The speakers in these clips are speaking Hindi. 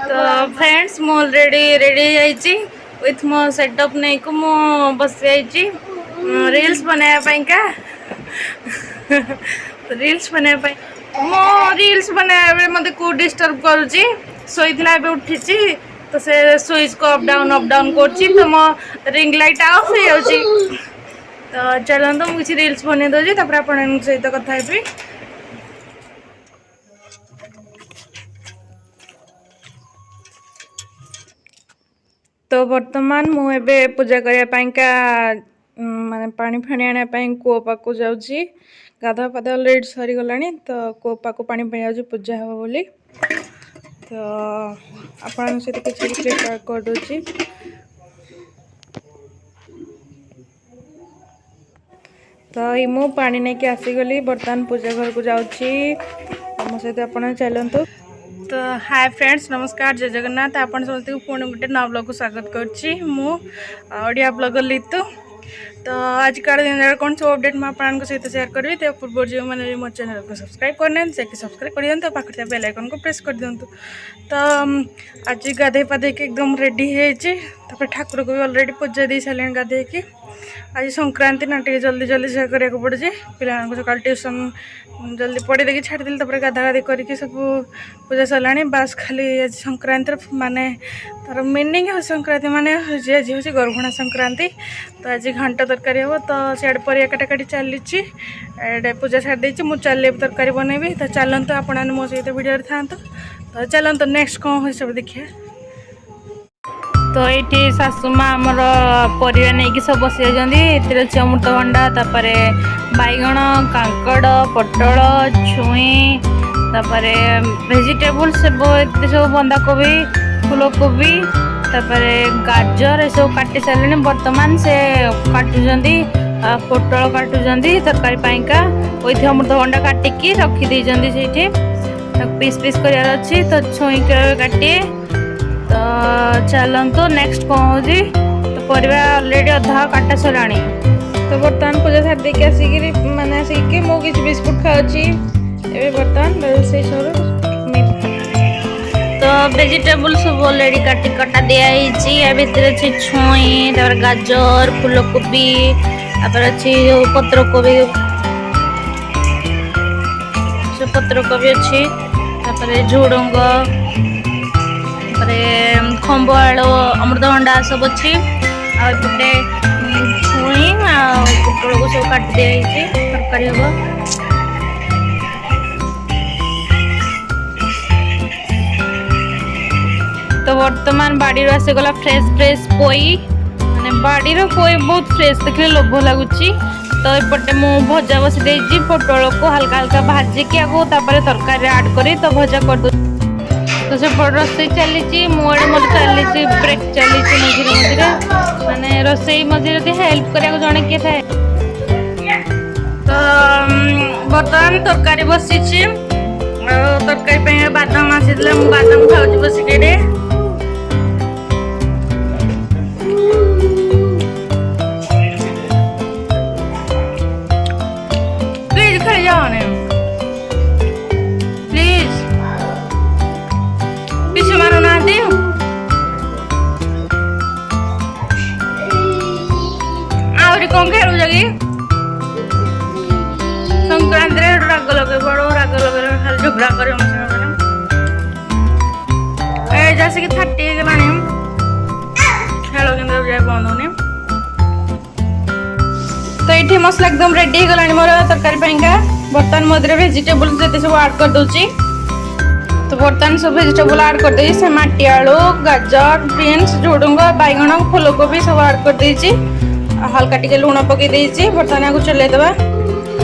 तो फ्रेंड्स मु ऑलरेडी रेडी जाइए विथ मो सेटअप नहीं को मु बस जाइए रील्स बनाया का रील्स बनाया मो रील्स बनाया मत को डिस्टर्ब करुच्ची शोला उठी तो से स्विच को अप डाउन कर तो मो रिंग लाइट ऑफ हो जाऊँगी तो चलते मुझे रील्स बन दूसरी आपण सहित कथा हेबी। तो बर्तमान मुझे पूजा करने माने पानी फाणी आने कूओ पाक जाऊँगी गाधा पाधा ऑलरेडी सरी गला तो कूओ पाक पानी जाऊँगी पूजा हे बोली तो आपण सहित किसी प्रिपेयर कर दूची। तो ये मु पानी नहीं कि आसीगली बर्तमान पूजा घर को जाऊँगी मो सहित आप चलतु। तो हाय फ्रेंड्स नमस्कार जय जगन्नाथ आपण समस्त पुणी गोटे नवा ब्लॉग को स्वागत करुच्ची ओडिया ब्लॉगर लितु। तो आज का दिन कौन सब अपडेट मुझे सहित शेयर करी तो पूर्व जो मैंने मो चैनल को सब्सक्राइब करना सब्सक्राइब कर दिखाँ पाखे बेल आइकन को प्रेस कर दिंतु। तो आज गाधे पाधे के एकदम रेडी है ठाकुर को भी ऑलरेडी पूजा दे सारे गाधे की आज संक्रांति ना टे जल्दी जल्दी से करा पड़े पिला सकाल ट्यूशन जल्दी पढ़ी देखिए छाड़ी तब गाधा गाधी करके सब पूजा सरला बास खाली आज संक्रांति माने तार मीनिंग है संक्रांति माने आज हूँ गर्भणा संक्रांति। तो आज घंटा तरकारी हम तो सियाड़े परिया काटाकाटी चली पूजा छाड़ी मुझे चल तरकारी बनैबी तो चलते आप मो सहित वीडियो था तो चलते नेक्स्ट कौन हो सब देखिए। तो ये सासुमा आमर परिवा नहीं सब बसी जाती अमृतभंडा तापर बैगण कांकड़ पटल छुई तापर भेजिटेबल सब सब बंधाकोबी फूलकोबी तापर गाजर ये सब काटी सारे बर्तमान से काटुंट पोटल काटुंट तरकारी पाइका वही अमृतभंडा काटिकी रखी से पीस पीस करार अच्छी तो छुई काटे। तो चलतु नेक्स्ट कौन हो तो परिवा ऑलरेडी अधा काटा सरा तो बर्तमान पूजा छाड़ देके आसिक मैंने आसिक मु कि बिस्कुट खाऊँगी ए बर्तमान रोषे सर तो वेजिटेबल सब ऑलरेडी काटी कटा दिखाई भितर अच्छी छुई गाजर फूलकोबी अच्छी पत्रकोबी अच्छी झुडंग खंब आलू अमृतभंडा सब अच्छी आटे छुई पोटल को सब काट दिखाई तरकारी हम। तो बर्तमान बाड़ी आसीगला फ्रेश फ्रेश पोई माने बाड़ी पोई बहुत फ्रेश देखिए लोभ लगुच। तो एपटे मु भजा बसी देजी पोटल को हल्का हल्का भाजिकी आगो तरकारी ऐड करी तो भजा कर दो तो से रोसई चली मुझे मोर चली ब्रेक चली मझे मझे माने रोसई मझे हेल्प करा जड़े किए थाए। तो बर्तमान तरकारी बसी तरकारी बादाम आसी बादाम खाऊँ बसिके प्लीज खाई जाओ पीछे मारो ना आहरी कौन खेलु जगी संक्रांति राग लगे बड़ राग लगे खाली झगड़ा कर जैसे कि 30 गला खेल के बंद होनी। तो ये मसला एकदम रेडी हो गला मोर तरकारी बर्तमान मधुर वेजिटेबल जैसे सब ऐड कर दूची। तो बर्तमान सब वेजिटेबल ऐड कर दे से माटी आलू गाजर बीन्स झुडुंग बैगण फूलकोबी सब ऐड कर देछि हल्का टिके लुण पकई देछि बर्तमान या चलेदेवा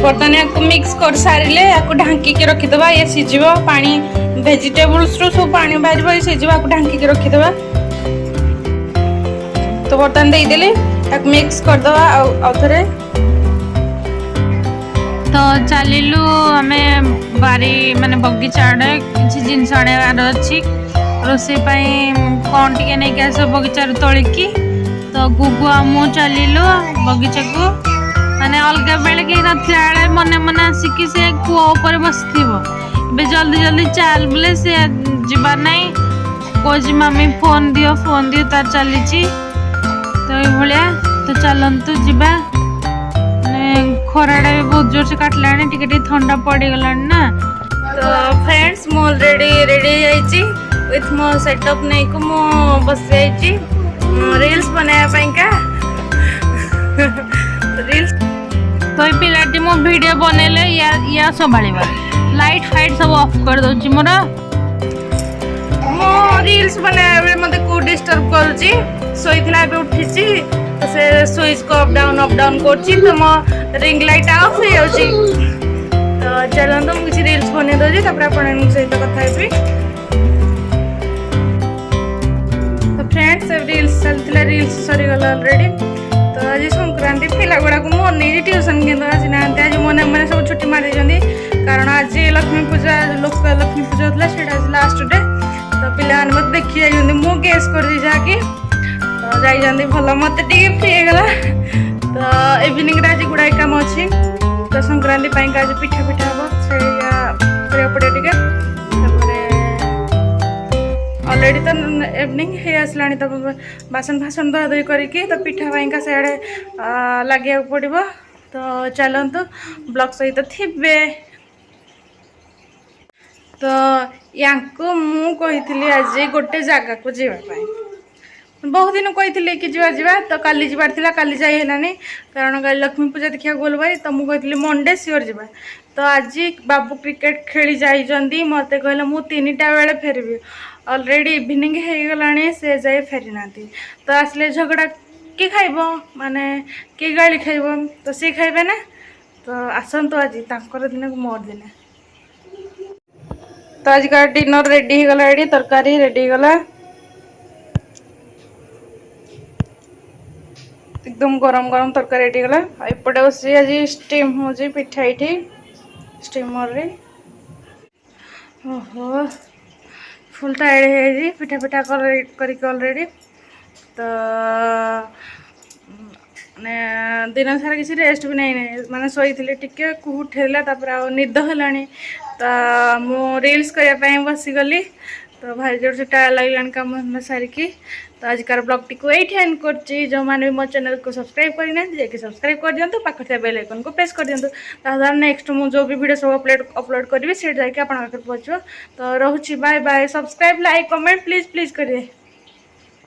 बर्तमान या मिक्स कर सारे या ढांकी के रखीदेवा ये सीझिबो पानी वेजिटेबल्स रो सब पानी बाहर ये सीझिबो या ढांकी के रखीदेवा। तो बर्तमान दे देले या मिक्स कर दवा आ थरे तो चलिलु आमे बारी माने बगीचा किसी जिनस आने अच्छी रोसे कौन टे नहीं आस बगीचा तोलिकी तो गुगु आमु चलिलु बगीचा को माने अलग बेले कहीं ना मन मन आसिक से कूआ ऊपर बस जल्दी जल्दी चाल बोले से जीवार ना कौच मम्मी फोन दियो तार चली तो ये तो चलतु जा खराटा भी बहुत जोर से काटला टे ठंडा पड़गला ना। तो फ्रेंड्स मो ऑलरेडी रेडी जाइए विथ मो सेटअप नहीं को मो बस जाइए रील्स बनाया रील्स तो ये पिलाटी मो वीडियो बनैले या संभाळिबा लाइट फाइट सब ऑफ कर दउची मोर मो रील्स बनाया मते को डिस्टर्ब करची सोइथला बे उठिची तो से स्विच को अप डाउन करची तो मो रिंग लाइट ऑफ हो जाउची तो चलन तो मुझे रील्स बने दोजी तपर आपण सहित कथा हेबी। तो फ्रेंड्स रील्स चलतिला रील्स सरी गला ऑलरेडी तो आज संक्रांति पिला गुड़ा को मन नहीं ट्यूशन के आज ना आज मन मैंने सब छुट्टी मारी कारण आज लक्ष्मी पूजा लक्ष्मी पूजा होता है आज लास्ट डे तो पिला मत देखी जाइए मु गेस कर दी जाकि तो जाइए भल मत फ्री होगा तो इवनिंग आज गुड़ाई कम अच्छी तो संक्रांति आज पिठा पिठा हम से पड़े टे ऑलरेडी तो इवनिंग हे आसला तो बासन फासन धुआ धुई करके तो पिठा पाइंका सियाड़े लगे पड़ो तो चलतु ब्लॉग सहित थे तो या मुझे आज गोटे जगह को जावाई बहुत दिन कही कि जा तो काली जबार था काली जाइलानी कारण काली लक्ष्मी पूजा देखा गल भाई तो मुझे मंडे सियोर जा तो आज बाबू क्रिकेट खेली जाइए मत कहले मु 3टा बेले फेरबी ऑलरेडी इवनिंग हो गला से जाए फेरी ना तो आसले झगड़ा किए खाइब माने किए गाड़ी खाइब तो सी खाइबे ना तो आसतु आज तांकर दिन को मोर दिन तो आज का डिनर रेडी हो गला तरकारी रेडी हो गला एकदम गरम गरम तरकारी रेडी गला एपटे बस आज स्टीम हो पिठा ये स्टीमर रे ओहो फुल टायर्ड है पिठा पिठा करके ऑलरेडी तो माने दिन सारा किसी रेस्ट भी नहीं माने सोई टिके उठेला निद है तो मु रील्स करने बसीगली तो भारी जोर से टायर लगे कम धंदा सारिकी तो आज कार ब्लॉग टी को ये एंड कर जो मैंने भी मो चैनल को सब्सक्राइब करना जाकि सब्सक्राइब कर दिंतु पाखे बेल आइकन को प्रेस कर दिंतु ताद्वारा नेक्स्ट मुझे जो भी वीडियो सब अपलोड करी से जाकि आप पहुँचो तो रोची bye bye subscribe like comment please करिए।